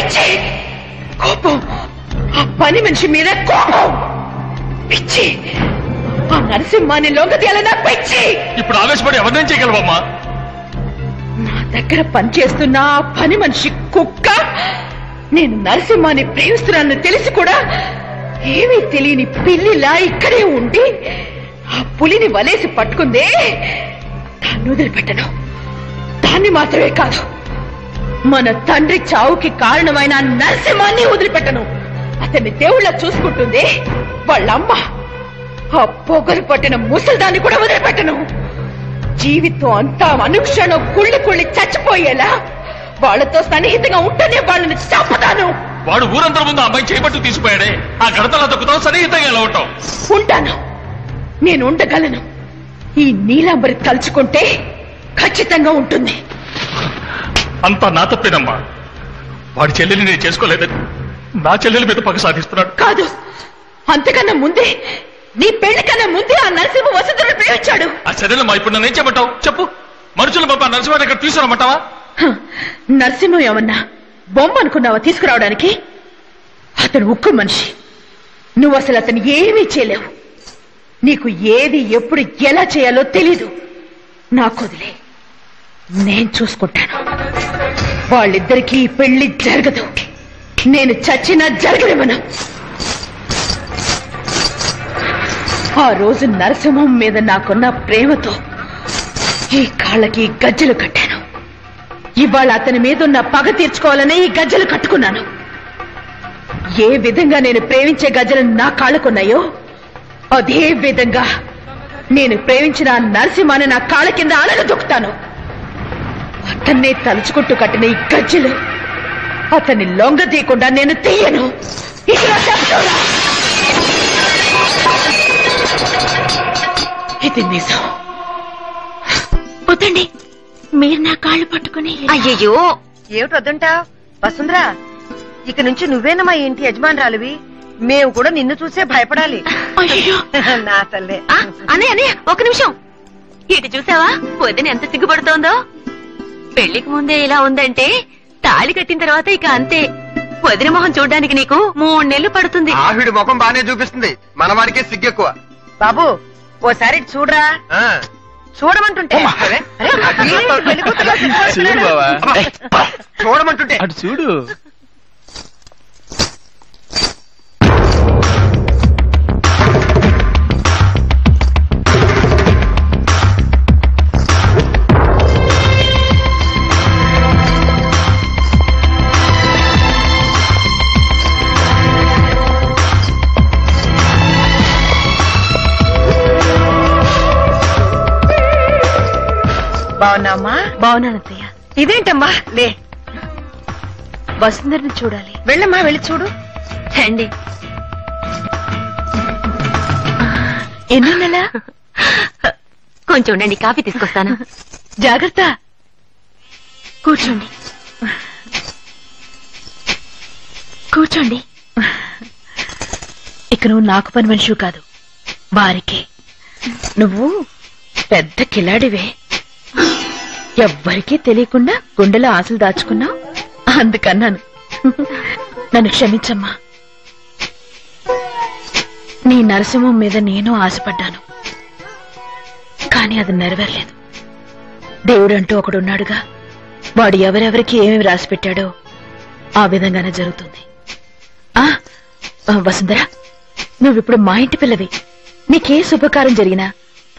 పిచ్చి, కోపం, ఆ పని మనిషి మీద కోపం, పిచ్చి, ఆ నరసింహాన్ని లొంగతీయాలన్న పిచ్చి. ఇప్పుడు ఆవేశపడి ఎవరినేం చేయగలవమ్మా? నా దగ్గర పనిచేస్తున్న ఆ పని మనిషి కుక్క నేను నరసింహాన్ని ప్రేమిస్తున్నానని తెలిసి కూడా ఏమీ తెలియని పిల్లిలా ఇక్కడే ఉండి ఆ పులిని వలేసి పట్టుకుందే. దాన్ని వదిలిపెట్టను. దాన్ని మాత్రమే కాదు, మన తండ్రి చావుకి కారణమైన నరసింహాన్ని వదిలిపెట్టను. అతన్ని దేవుళ్ళ చూసుకుంటుంది వాళ్ళమ్మ. ఆ పొగలు పట్టిన ముసల్దాన్ని కూడా వదిలిపెట్టను. జీవితం అంతా అనుక్షణం కుళ్ళి కుళ్ళి చచ్చిపోయేలా వాళ్ళతో సన్నిహితంగా ఉంటేనే వాళ్ళని చంపుతాను. వాడు ఊరందరి ముందు అమ్మాయి చేపట్టు తీసిపోయాడే, ఆ గడతలా దొక్కుతావు, సన్నిహితంగా ఎలా ఉంటావు? ఉంటాను, నేను ఉండగలను. ఈ నీలాంబరి తలుచుకుంటే ఖచ్చితంగా ఉంటుంది. అంతా నా తప్పేనమ్మా. వాడి చెల్లెల్ని నేను చేసుకోలేదని నా చెల్లెల మీద పగ సాధిస్తున్నాడు. కాదు, అంతకన్నా ముందే, నీ పెళ్లి కన్నా ముందే ఆ నరసింహ వసుధను ప్రేమించాడు. ఆ సరేనమ్మా, ఇప్పుడు నన్ను ఏం చెప్పమంటావు చెప్పు? మనుషులు పంప నరసింహాన్ని ఇక్కడ తీసుకురమ్మంటావా? నరసింహం ఏమన్నా బొమ్మ అనుకున్నావా తీసుకురావడానికి? అతను ఉక్కు మనిషి. నువ్వు అసలు అతను ఏమీ చేయలేవు. నీకు ఏది ఎప్పుడు ఎలా చేయాలో తెలీదు. నాకు వదిలే, నేను చూసుకుంటాను. వాళ్ళిద్దరికీ పెళ్లి జరగదు. నేను చచ్చినా జరగనివ్వను. ఆ రోజు నరసింహం మీద నాకున్న ప్రేమతో ఈ కాళ్ళకి గజ్జెలు కట్టాను. ఇవాళ అతని మీద ఉన్న పగ తీర్చుకోవాలని ఈ గజ్జెలు కట్టుకున్నాను. ఏ విధంగా నేను ప్రేమించే గజ్జెలు నా కాళ్ళకున్నాయో అదే విధంగా నేను ప్రేమించిన నరసింహాన్ని నా కాళ్ళ కింద అలగదొక్కుతాను. అతన్నే తలుచుకుంటూ కట్టిన ఈ గజ్జెలు అతన్ని లొంగదీయకుండా నేను తీయను. ఇలా చెప్తున్నా, ఇది నిజం. వద్దండి, మీరు నా కాళ్ళు పట్టుకుని. అయ్యయ్యో, ఏమిటి వద్దంటా? వసుంధరా, ఇక నుంచి నువ్వేనమ్మా ఇంటి యజమానురాలివి. మేము కూడా నిన్ను చూసే భయపడాలి. నా తల్లే. అనే అనే ఒక నిమిషం, ఇటు చూసావా వదిన ఎంత సిగ్గుపడుతోందో. పెళ్లికి ముందే ఇలా ఉందంటే తాళి కట్టిన తర్వాత ఇక అంతే. వదిన మొహం చూడ్డానికి నీకు 3 నెలలు పడుతుంది. ఆవిడ ముఖం బానే చూపిస్తుంది, మన వాడికే సిగ్గెక్కువ. బాబు, ఓసారి చూడరా. చూడమంటుంటే చూడమంటుంటే అటు చూడు. బాగున్నామ్మా? బాగున్నానత్తయ్య. ఇదేంటమ్మా? లే, వసుంధరని చూడాలి. వెళ్ళమ్మా, వెళ్ళి చూడు. రండి. ఎన్నో నెల? కొంచెం ఉండండి, కాఫీ తీసుకొస్తాను. జాగ్రత్త. కూర్చోండి, కూర్చోండి. ఇక నువ్వు నాకు పని మనిషివి కాదు, వారికే. నువ్వు పెద్ద కిలాడివే. ఎవ్వరికీ తెలియకుండా గుండెలో ఆశలు దాచుకున్నావు, అందుకన్నాను. నన్ను క్షమించమ్మా. నీ నరసింహం మీద నేను ఆశపడ్డాను, కానీ అది నెరవేరలేదు. దేవుడంటూ ఒకడున్నాడుగా, వాడు ఎవరెవరికి ఏమేమి రాసి పెట్టాడో ఆ విధంగానే జరుగుతుంది. వసుంధర, నువ్విప్పుడు మా ఇంటి పిల్లవి. నీకే శుభకారం జరిగినా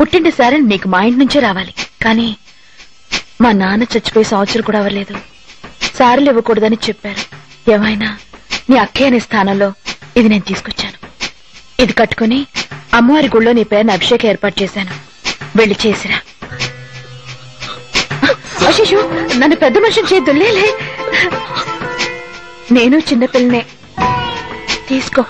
పుట్టింటి సారి నీకు మా ఇంటి నుంచే రావాలి. కానీ మా నాన్న చచ్చిపోయి సంవత్సరం కూడా అవ్వలేదు. సారీలు ఇవ్వకూడదని చెప్పారు. ఏమైనా నీ అక్కయ్య అనే స్థానంలో ఇది నేను తీసుకొచ్చాను. ఇది కట్టుకుని అమ్మవారి గుళ్ళో నీ పేరుని అభిషేకం ఏర్పాటు చేశాను. వెళ్ళి చేసిరా. అశిషు, నన్ను పెద్ద మనిషిని చేద్దులేలే. నేను చిన్నపిల్లనే. తీసుకో.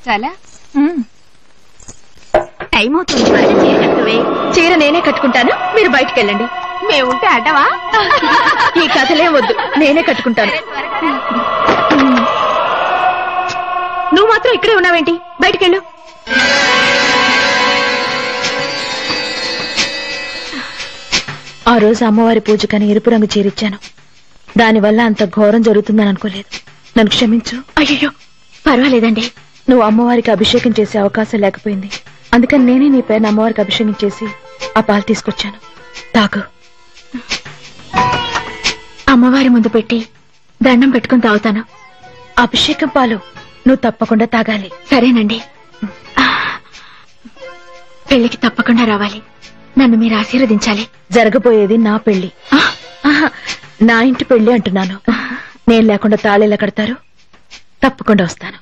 చాలా టైం అవుతుంది. చీర నేనే కట్టుకుంటాను, మీరు బయటికి వెళ్ళండి. మేముంటే అడ్డవా? ఈ కథలే వద్దు, నేనే కట్టుకుంటాను. నువ్వు మాత్రం ఇక్కడే ఉన్నావేంటి? బయటికెళ్ళు. ఆ రోజు అమ్మవారి పూజకని ఎరుపు రంగు చీరిచ్చాను. దానివల్ల అంత ఘోరం జరుగుతుందని అనుకోలేదు. నన్ను క్షమించు. అయ్యో పర్వాలేదండి. నువ్వు అమ్మవారికి అభిషేకం చేసే అవకాశం లేకపోయింది. అందుకని నేనే నీ పేరున అమ్మవారికి అభిషేకం చేసి ఆ పాలు తీసుకొచ్చాను. తాగు. అమ్మవారి ముందు పెట్టి దండం పెట్టుకుని తాగుతాను. అభిషేకం పాలు నువ్వు తప్పకుండా తాగాలి. సరేనండి. పెళ్లికి తప్పకుండా రావాలి. నన్ను మీరు ఆశీర్వదించాలి. జరగబోయేది నా పెళ్లి, నా ఇంటి పెళ్లి అంటున్నాను. నేను లేకుండా తాళేలా కడతారు? తప్పకుండా వస్తాను.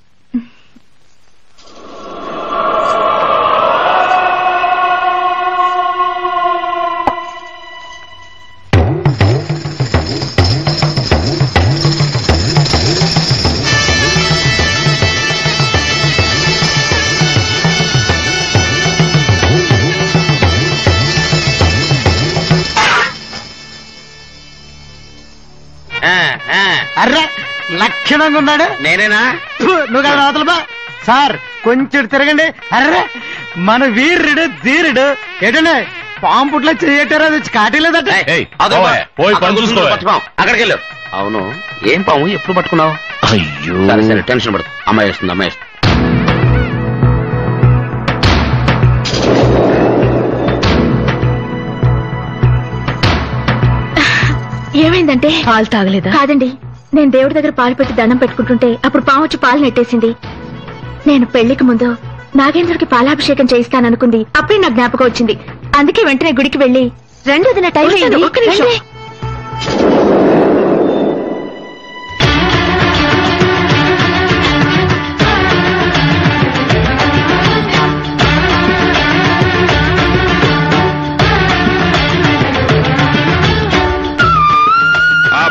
అర్రే లక్షణంగా ఉన్నాడు. నేనేనా? నువ్వు కదా అవతల బా. సార్ కొంచెం తిరగండి. అర్రే మన వీరుడు ధీరుడు ఏంటంటే పాము పుట్లో చేయటారు, అది కాటలేదట. అక్కడికి వెళ్ళు. అవును, ఏం పాము ఎప్పుడు పట్టుకున్నావు? అయ్యో సరే సరే, టెన్షన్ పడదు. అమ్మాయి వస్తుంది, అమ్మాయి వస్తుంది. ఏమైందంటే పాలు తాగలేదా? కాదండి, నేను దేవుడి దగ్గర పాలు పెట్టి దండం పెట్టుకుంటుంటే అప్పుడు పాము వచ్చి పాలు నెట్టేసింది. నేను పెళ్లికి ముందు నాగేంద్రుడికి పాలాభిషేకం చేయిస్తాననుకుంది. అప్పుడే నాకు జ్ఞాపకం వచ్చింది. అందుకే వెంటనే గుడికి వెళ్లి 2 దిన టైం అయింది. ఒక్క నిమిషం.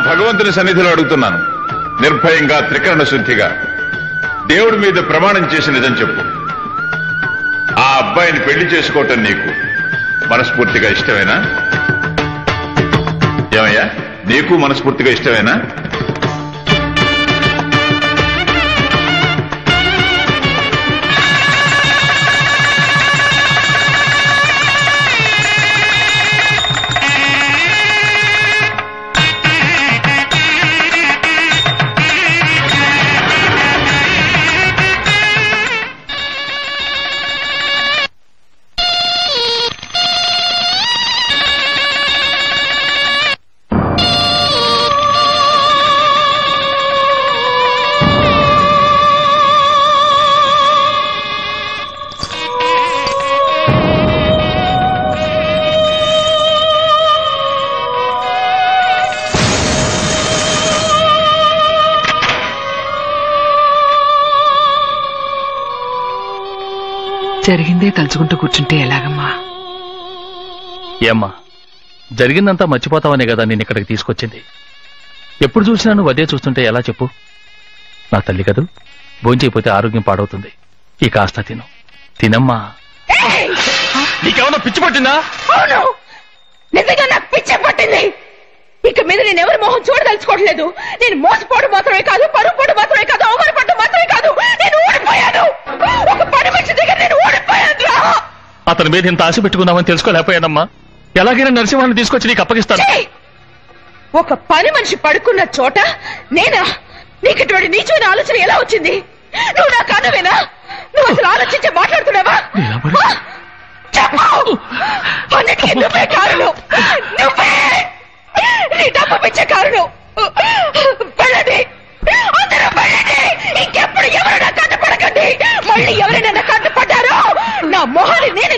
భగవంతుని సన్నిధిలో అడుగుతున్నాను, నిర్భయంగా త్రికరణ శుద్ధిగా దేవుడి మీద ప్రమాణం చేసి నిజం చెప్పు. ఆ అబ్బాయిని పెళ్లి చేసుకోవటం నీకు మనస్ఫూర్తిగా ఇష్టమేనా? ఏమయ్యా, నీకు మనస్ఫూర్తిగా ఇష్టమేనా? జరిగిందే తలుచుకుంటూ కూర్చుంటే ఎలాగమ్మా? ఏమ్మా, జరిగిందంతా మర్చిపోతావనే కదా నేను ఇక్కడికి తీసుకొచ్చింది. ఎప్పుడు చూసినా నువ్వు అదే చూస్తుంటే ఎలా చెప్పు? నా తల్లి కదూ, భోంచేయపోతే ఆరోగ్యం పాడవుతుంది. ఈ కాస్త తినమ్మా. నీకేమన్నా పిచ్చి పట్టిందా? అవును, నిజంగా నాకు పిచ్చి పట్టింది. ఇక మీద నేను ఎవరి మొహం చూడదలుచుకోవట్లేదు. నేను మోసపోవడం మాత్రమే కాదు, పరుపోవడం మాత్రమే కాదు, అవమానపడడం మాత్రమే కాదు, నేను ఓడిపోయాను. ఒక పని మనిషి దగ్గర నేను ఓడిపోయాను. అతని మీద ఇంత ఆశ పెట్టుకున్నామని తెలుసుకోలేకపోయానమ్మా. ఎలాగైనా నరసింహాన్ని తీసుకొచ్చి నీకు అప్పగిస్తాను. ఒక పని మనిషి పడుకున్న చోట నేనా? నీకు ఇటువంటి నీచమైన ఆలోచన ఎలా వచ్చింది? నువ్వు నా కనువేనా? నువ్వు అసలు ఆలోచించి మాట్లాడుతున్నావా? అన్నిటికీ నువ్వే కారణం. నువ్వే నీ డబ్బు పిచ్చే కారణం. వెళ్ళండి, అందరూ వెళ్ళండి. ఇంకెప్పుడు ఎవరు నా కథ పడకండి. మా మళ్ళీ ఎవరైనా నాకు అడ్డుపడ్డారో నా మొహాన్ని నేను